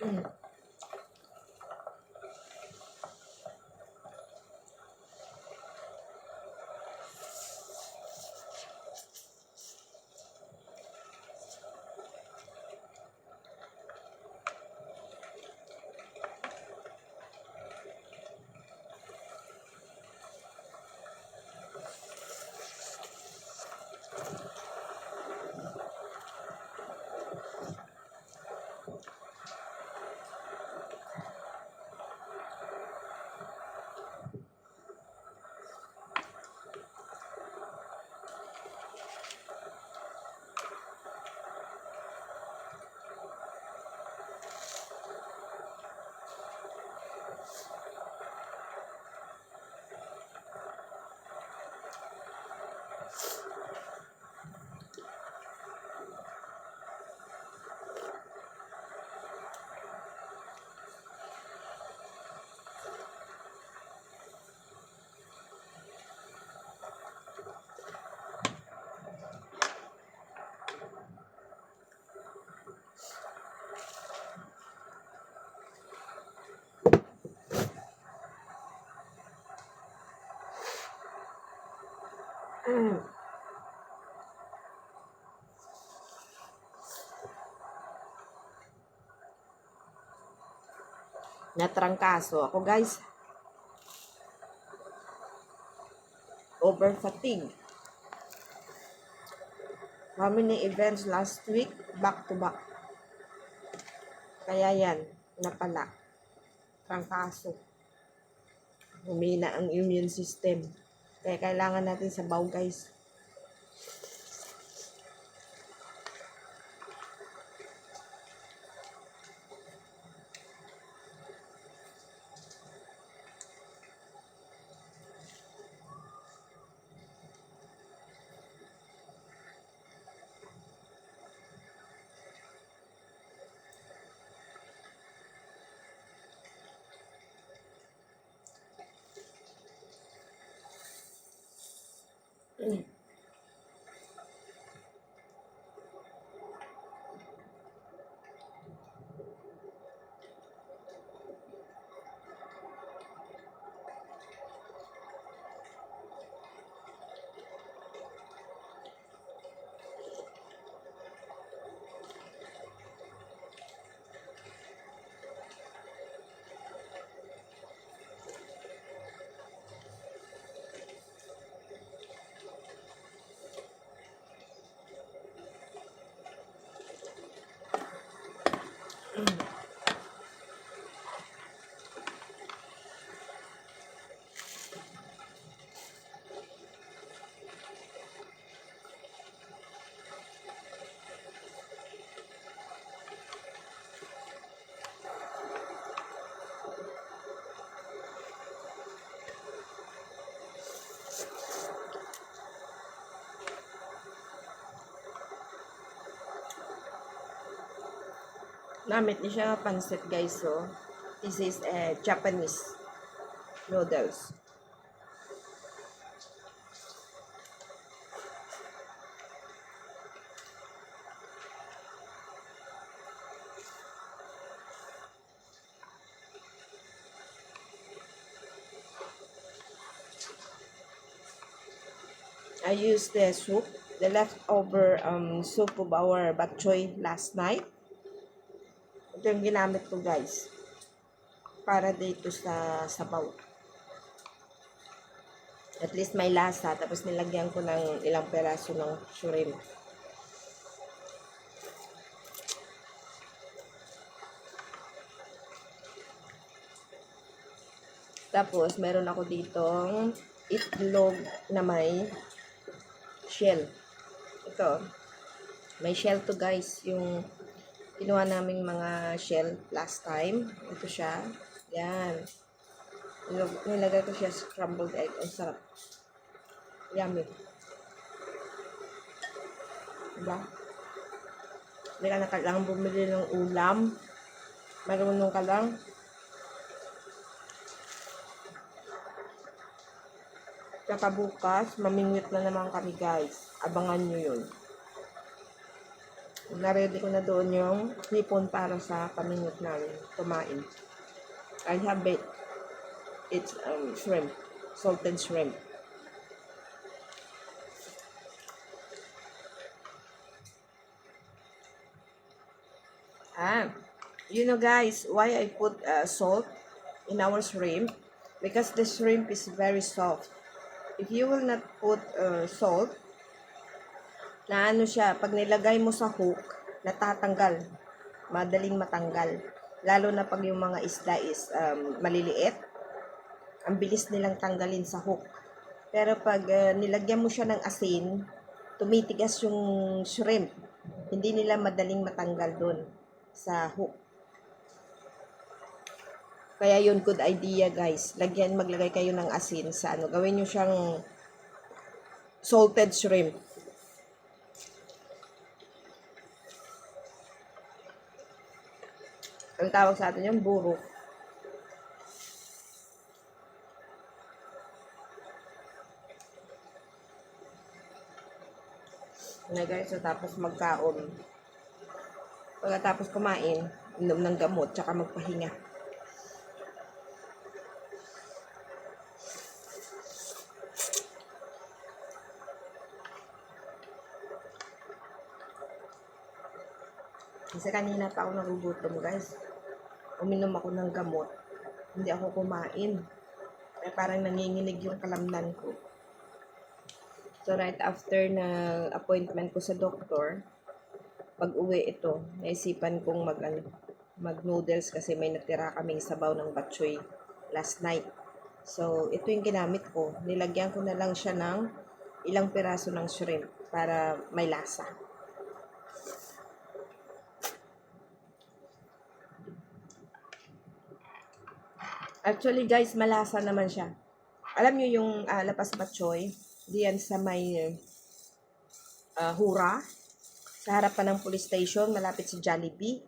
Mm. Mm. Natrangkaso ako guys. Over fatigue. How many events last week? Back to back. Kaya yan, napala. Trangkaso. Humina ang immune system. Kaya kailangan natin sabaw guys. Mm. Namit niya siya pansit guys. So, this is Japanese noodles. I used the soup, the leftover soup of our bok choy last night. Ito yung ginamit ko guys. Para dito sa sabaw. At least may lasa. Tapos nilagyan ko ng ilang peraso ng shrimp. Tapos meron ako ditong itlog na may shell. Ito. May shell to guys. Yung kinuha naming mga shell last time. Ito siya. Yan. Nilagay ko siya scrambled egg. Ang sarap. Yummy. Diba? Hindi ka na kailangan bumili ng ulam. Marunong ka lang. Tsaka bukas, mamingwit na naman kami guys. Abangan nyo yun. Naredy ko na doon yung hipon para sa pamingot namin kumain. I have it. It's shrimp. Salted shrimp. You know guys, why I put salt in our shrimp? Because the shrimp is very soft. If you will not put salt, na ano siya, pag nilagay mo sa hook, natatanggal. Madaling matanggal. Lalo na pag yung mga isda is maliliit, ang bilis nilang tanggalin sa hook. Pero pag nilagyan mo siya ng asin, tumitigas yung shrimp. Hindi nila madaling matanggal doon sa hook. Kaya yun, good idea guys. Maglagay kayo ng asin sa ano. Gawin nyo siyang salted shrimp. Ang tawag sa atin yung buro. Na guys, so tapos magkaon. Pagkatapos kumain, inom ng gamot, tsaka magpahinga. Kasi kanina pa ako nagugutom guys. Uminom ako ng gamot. Hindi ako kumain. Kaya parang nanginginig yung kalamnan ko. So right after na appointment ko sa doktor, pag uwi ito, naisipan kong mag-noodles kasi may natira kaming sabaw ng batchoy last night. So ito yung ginamit ko. Nilagyan ko na lang siya ng ilang piraso ng shrimp para may lasa. Actually guys, malasa naman siya. Alam nyo yung lapas batchoy, diyan sa may Hura, sa harapan ng police station, malapit sa Jollibee.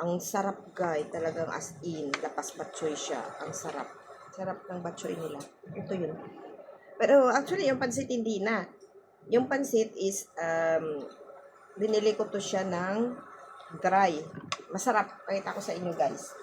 Ang sarap guys, talagang as in, lapas batchoy siya. Ang sarap. Sarap ng batchoy nila. Ito yun. Pero actually, yung pansit hindi na. Yung pansit is, binili ko to siya ng dry. Masarap. Pakita ko sa inyo guys.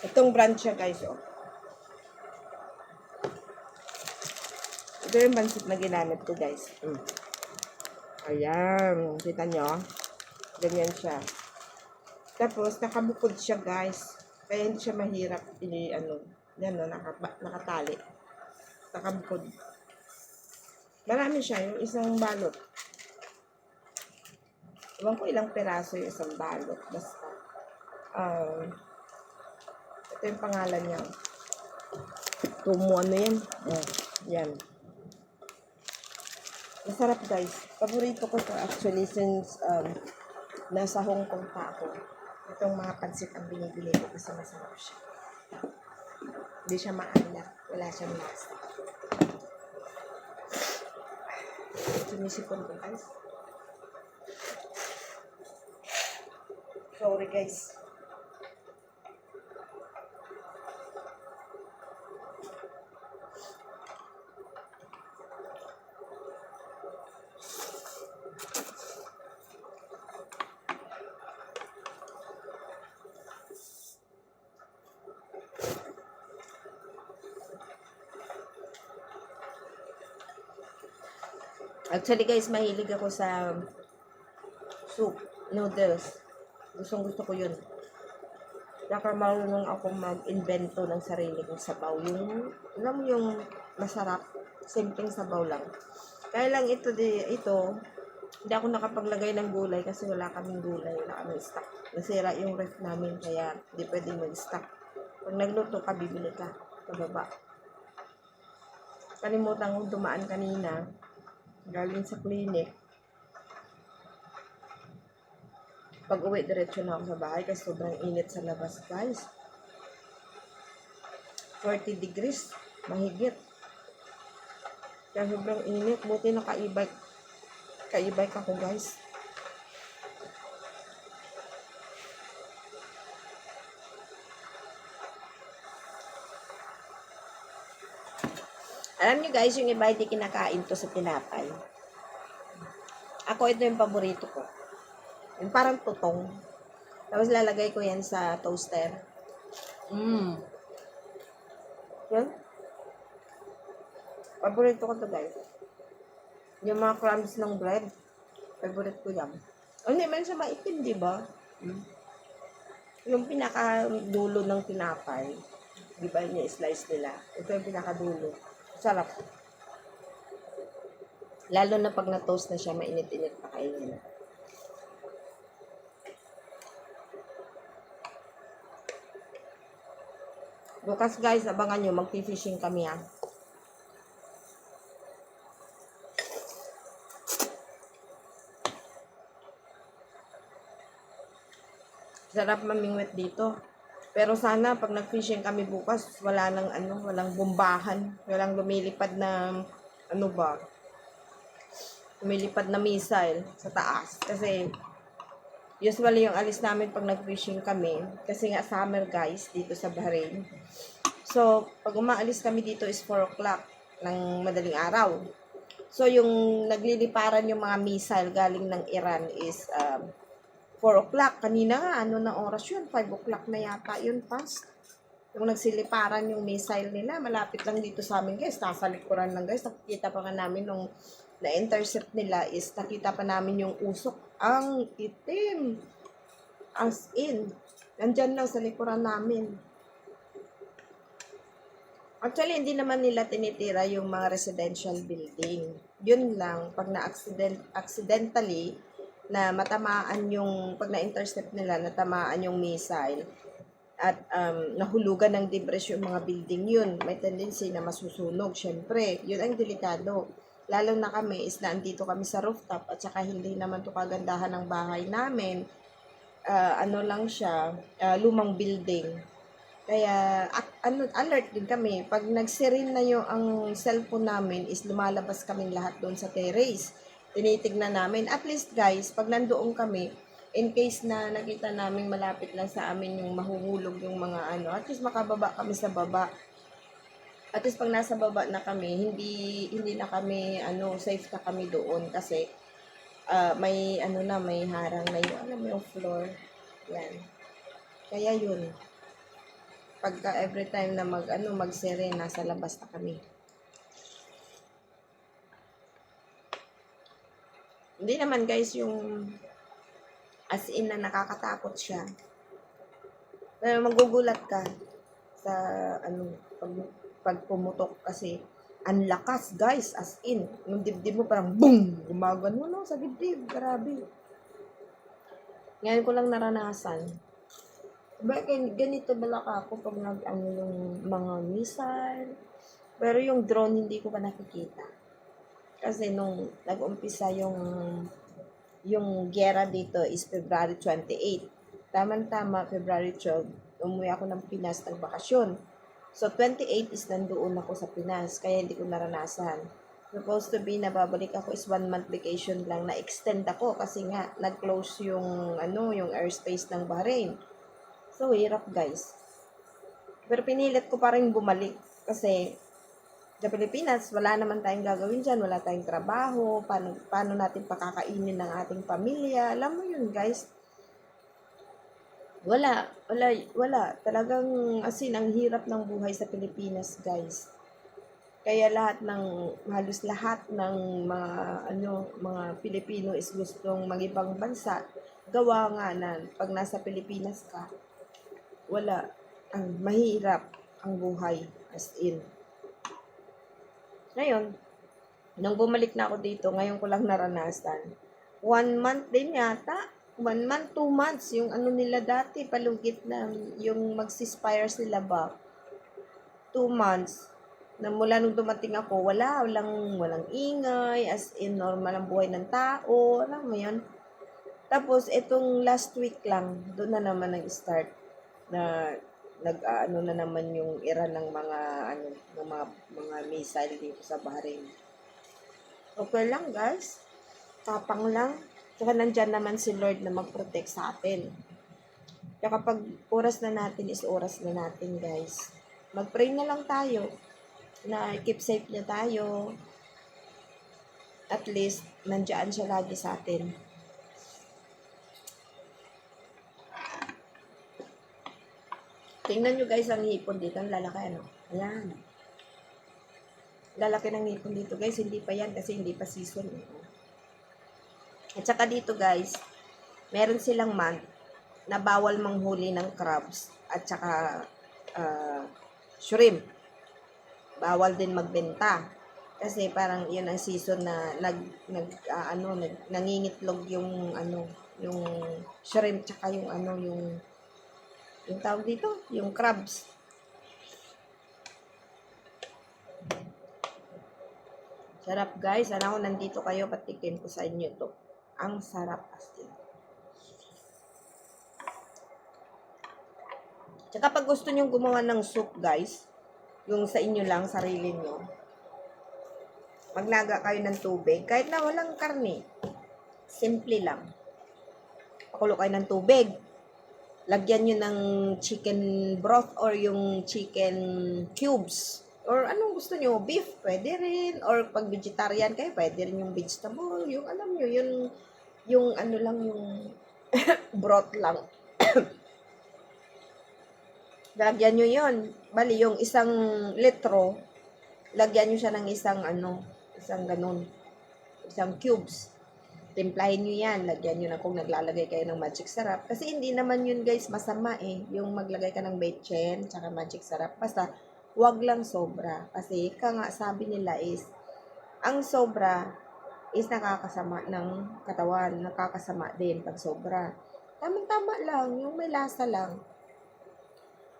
Itong brand siya guys, oh. Ito yung pansit na ginamit ko guys. Ayan, kita nyo? Ganyan siya. Tapos, nakabukod siya guys. Kaya hindi siya mahirap yan no, nakatali. Nakabukod. Marami siya, yung isang balot. Ewan ko ilang peraso yung isang balot. Basta, ito yung pangalan niya. Tumo, ano yan? Yan. Masarap guys. Paborito ko to actually since nasa Hong Kong pa ako. Itong mga pansit ang binibili ko kasi masarap siya. Hindi siya maalat. Wala siyang lasa. Sumisipon ko guys. Sorry guys. Actually guys, mahilig ako sa soup, noodles. Gusto ko yun. Saka marunong ako mag-invento ng sarili kong sabaw. Alam mo yung masarap, simpleng sabaw lang. Kaya lang ito, hindi ako nakapaglagay ng gulay kasi wala kaming gulay, wala kaming stock. Nasira yung ref namin kaya hindi pwedeng mag-stock. Pag nagluto ka, bibili ka sa baba. Kalimutan kong dumaan kanina, galing sa clinic. Pag uwi, diretso na ako sa bahay kasi sobrang init sa labas, guys. 40 degrees, mahigit. Kaya sobrang init. Buti naka-e-bike. Ka-e-bike ako, guys. Alam niyo guys, yung iba hindi kinakain to sa tinapay. Ako, ito yung paborito ko. Yung parang tutong. Tapos lalagay ko yan sa toaster. Yan. Paborito ko to guys. Yung mga crumbs ng bread. Favorite ko yan. Hindi man siya maitim, di ba? Yung pinakadulo ng tinapay. Di ba yung slice nila? Ito yung pinakadulo. Sarap. Lalo na pag na-toast na siya, mainit-init pa kainin. Bukas guys, abangan nyo, mag-fishing kami ha. Sarap mamingwit dito. Pero sana pag nag-fishing kami bukas, wala nang walang bombahan, walang lumilipad na lumilipad na missile sa taas. Kasi usually yung alis namin pag nag-fishing kami, kasi nga summer guys dito sa Bahrain. So, pag umaalis kami dito is 4 o'clock ng madaling araw. So, yung nagliliparan yung mga missile galing ng Iran is 4 o'clock. Kanina nga, na oras yun? 5 o'clock na yata yun, past. Yung nagsiliparan yung missile nila, malapit lang dito sa amin guys. Nasa likuran lang guys. Nakikita pa nga namin nung na-intercept nila is nakita pa namin yung usok. Ang itim. As in. Nandyan lang sa likuran namin. Actually, hindi naman nila tinitira yung mga residential building. Yun lang, pag accidentally, na matamaan yung, pag na-intercept nila, natamaan yung missile, at nahulugan ng debris yung mga building yun, may tendency na masusunog. Syempre, yun ang delikado. Lalo na kami is naandito kami sa rooftop at saka hindi naman to kagandahan ng bahay namin. Lang siya, lumang building. Kaya, alert din kami. Pag nagsirin na yung ang cellphone namin is lumalabas kaming lahat doon sa terrace. Tinitignan namin. At least guys, pag nandoon kami, in case na nakita namin malapit lang sa amin yung mahuhulog yung mga at least makababa kami sa baba. At least pag nasa baba na kami, hindi na kami, safe na kami doon kasi may, may harang na yung floor. Yan. Kaya yun. Pagka every time na mag-sere, nasa labas na kami. Hindi naman guys yung as in na nakakatakot siya. Pero magugulat ka sa pag pumutok kasi ang lakas guys, as in. Yung dibdib mo parang boom! Gumagano sa dibdib. Grabe. Ngayon ko lang naranasan. Bakit ganito balaka ako pag yung mga missile. Pero yung drone hindi ko pa nakikita. Kasi nung nag-umpisa yung gera dito is February 28. Tama-tama, February 12, umuwi ako ng Pinas ng bakasyon. So, 28 is nandoon ako sa Pinas, kaya hindi ko naranasan. Supposed to be na babalik ako is 1 month vacation lang, na-extend ako kasi nga nag-close yung airspace ng Bahrain. So, hirap guys. Pero pinilit ko pa rin bumalik kasi sa Pilipinas, wala naman tayong gagawin dyan, wala tayong trabaho, paano natin pakakainin ng ating pamilya. Alam mo yun guys. Wala. Talagang ang hirap ng buhay sa Pilipinas guys. Kaya halos lahat ng mga Pilipino is gustong mag-ibang bansa. Gawa nga na pag nasa Pilipinas ka, wala. Mahirap ang buhay as in. Ngayon, nung bumalik na ako dito, ngayon ko lang naranasan. 1 month din yata. 1 month, 2 months. Yung nila dati, palugit na yung mag-ceasefire sila ba? 2 months. Na mula nung dumating ako, walang ingay, as in normal ang buhay ng tao. Alam mo yun? Tapos, itong last week lang, doon na naman nag-start na na naman yung Iran ng mga missile dito sa Bahrain. Okay lang guys. Tapang lang. Saka nandyan naman si Lord na mag-protect sa atin. Kaya kapag oras na natin is oras na natin guys. Mag-pray na lang tayo. na keep safe niya tayo. At least, nandiyan siya lagi sa atin. Tingnan nyo guys ang hipon dito. Ang lalaki, ano? Ayan. Lalaki ng hipon dito guys. Hindi pa yan kasi hindi pa season. At saka dito guys, meron silang month na bawal manghuli ng crabs at saka shrimp. Bawal din magbenta. Kasi parang yun ang season na nangingitlog yung yung shrimp tsaka yung yung tawag dito, yung crabs. Sarap guys. Sana ako nandito kayo, patikin ko sa inyo to. Ang sarap asin. Tsaka pag gusto nyo gumawa ng soup guys, yung sa inyo lang, sarili nyo, maglaga kayo ng tubig. Kahit na walang karne, simple lang. Pakulo kayo ng tubig. Lagyan nyo ng chicken broth or yung chicken cubes. Or anong gusto nyo, beef, pwede rin. Or pag vegetarian kayo, pwede rin yung vegetable. Yung alam nyo, yung ano lang, yung broth lang. Lagyan nyo yun. Bali, yung isang litro, lagyan nyo siya ng isang ganun. Isang cubes. Timplahin nyo yan. Lagyan nyo na kung naglalagay kayo ng magic sarap. Kasi hindi naman yun guys masama eh. Yung maglagay ka ng betchin, tsaka magic sarap. Basta, wag lang sobra. Kasi nga sabi nila is, ang sobra is nakakasama ng katawan. Nakakasama din pag sobra. Tamang-tama lang. Yung may lasa lang.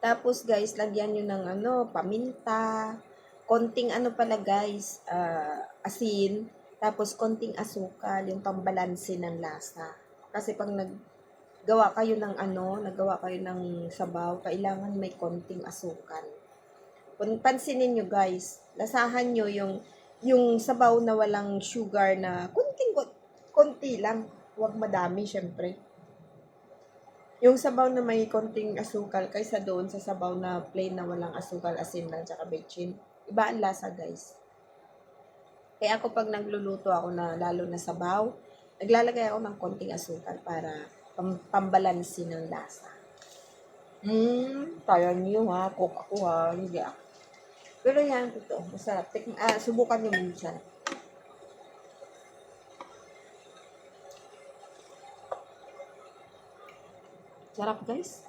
Tapos guys, lagyan nyo ng paminta. Konting pala guys, asin. Tapos, konting asukal, yung pambalansin ng lasa. Kasi pag naggawa kayo ng sabaw, kailangan may konting asukal. Pansinin nyo guys, lasahan nyo yung sabaw na walang sugar na konti lang. Huwag madami, syempre. Yung sabaw na may konting asukal kaysa doon sa sabaw na plain na walang asukal, asin lang, tsaka betchin. Iba ang lasa guys. Kaya ako pag nagluluto ako na lalo na sabaw, naglalagay ako ng konting asukal para pambalansin ng lasa. Kaya niyo ha, cook ako ha, hindi ako. Pero yan, ito, masarap. Subukan niyo minsan. Sarap guys.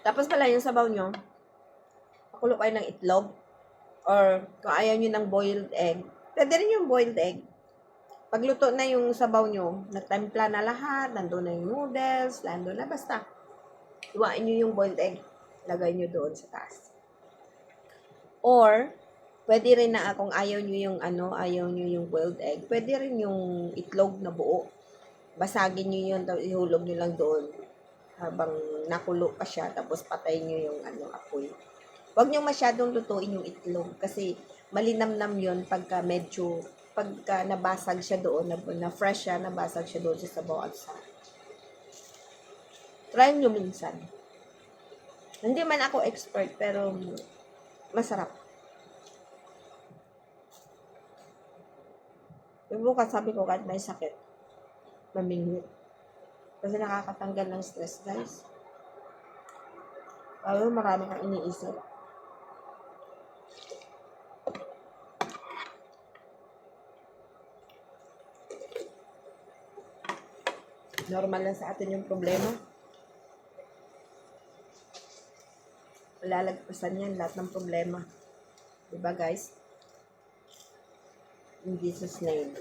Tapos pala yung sabaw nyo, pakulo kayo ng itlog. Or kung ayaw nyo ng boiled egg, pwede rin yung boiled egg. Pagluto na yung sabaw nyo, nagtimpla na lahat, nandun na yung noodles, nandun na, basta. Iwain nyo yung boiled egg. Lagay nyo doon sa taas. Or, pwede rin na kung ayaw nyo yung boiled egg, pwede rin yung itlog na buo. Basagin nyo yun, ihulog nyo lang doon habang nakulo pa siya, tapos patay nyo yung apoy. Huwag nyo masyadong lutuin yung itlog kasi malinamnam yun pagka nabasag siya doon, na fresh siya, nabasag siya doon sa sabaw at sa. Try nyo minsan. Hindi man ako expert, pero masarap. Yung bukas sabi ko kahit may sakit, mamingwit. Kasi nakakatanggal ng stress, guys. Lalo marami kang iniisip. Normal lang sa atin yung problema. Lalagpasan yan lahat ng problema. Diba guys? In Jesus' name.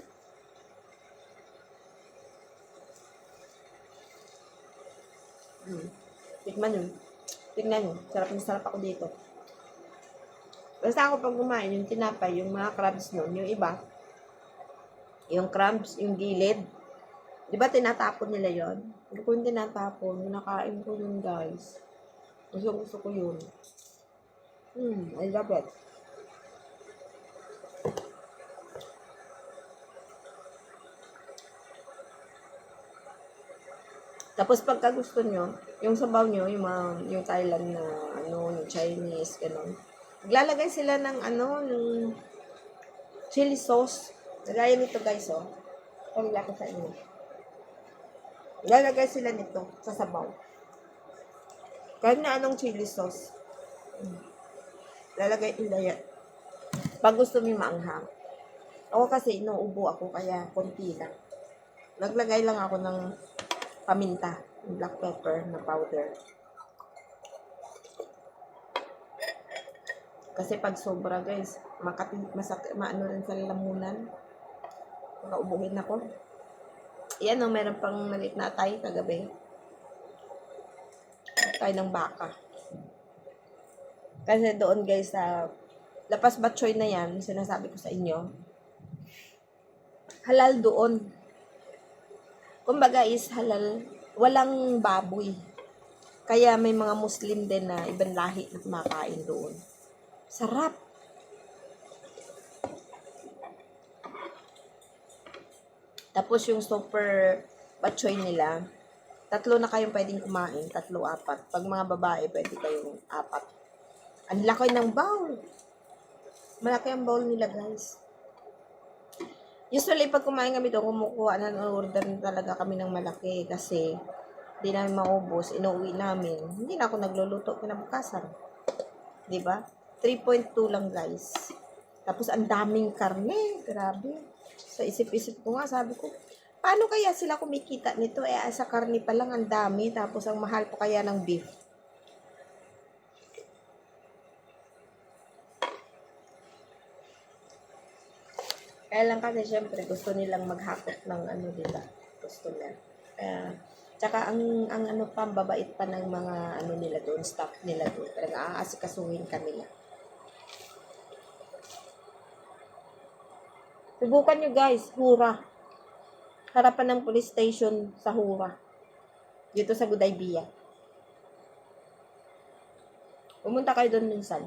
Tikman yun. Tingnan nyo. Sarap na sarap ako dito. Basta ako pag kumain, yung tinapay, yung mga crabs nun, yung iba, yung crabs, yung gilid, di ba tinatapon nila yon? Hindi ko yung tinatapon. Nakain ko yun, guys. Gusto ko yun. I love it. Tapos pagka gusto nyo, yung sabaw nyo, yung Thailand na, yung Chinese, gano'n. Maglalagay sila ng, ng chili sauce. Nagaya nito, guys, oh. Pagla ko sa inyo. Lalagay sila nito sa sabaw. Kahit na anong chili sauce. Lalagay nila yan. Pag gusto mo maanghang. Ako kasi, inuubo ako, kaya konti lang. Naglagay lang ako ng paminta, black pepper na powder. Kasi pag sobra, guys, maano rin sa lalamunan. Makaubuhin ako. Yan, meron pang nalit na atay kagabi. Atay ng baka. Kasi doon, guys, sa Lapas Batchoy na yan, sinasabi ko sa inyo, halal doon. Kumbaga is halal, walang baboy. Kaya may mga Muslim din na ibang lahi na kumakain doon. Sarap. Tapos yung super batchoy nila, 3 na kayong pwedeng kumain, 3, 4. Pag mga babae, pwede kayong 4. Ang laki ng bowl. Malaki ang bowl nila, guys. Usually, pag kumain kami doon, kumukuha na order na talaga kami ng malaki kasi hindi namin maubos, inuwi namin. Hindi na ako nagluluto kinabukasan. Diba? 3.2 lang, guys. Tapos, ang daming karne. Grabe. Sa isip-isip ko nga, sabi ko, paano kaya sila kumikita nito? Sa karne pa lang, ang dami. Tapos, ang mahal pa kaya ng beef. Kaya lang kasi, syempre, gusto nilang maghakot ng nila. Gusto nila. Tsaka, ang pambabait pa ng mga, nila doon, staff nila doon. Talaga, aasikasuhin kanila. Subukan nyo, guys, Hura. Harapan ng police station sa Hura. Dito sa Gudaybia. Pumunta kayo doon minsan.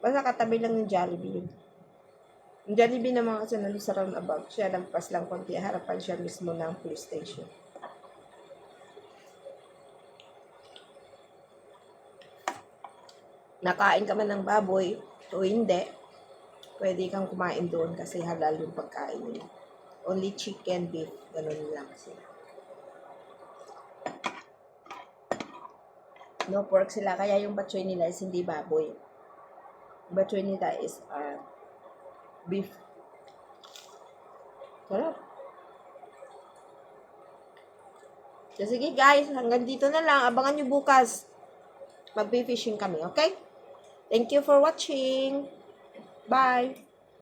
Basta katabi lang ng Jollibee. Yung Jollibee naman kasi sa roundabout. Siya lagpas lang konti. Harapan siya mismo ng police station. Nakain ka man ng baboy o hindi, pwede kang kumain doon kasi halal yung pagkain nila. Only chicken, beef, ganun lang sila. No pork sila, kaya yung batchoy nila is hindi baboy. Yung batchoy nila is beef. Sarap. So, sige guys, hanggang dito na lang. Abangan nyo bukas. Mag-fishing kami, okay? Thank you for watching. Bye!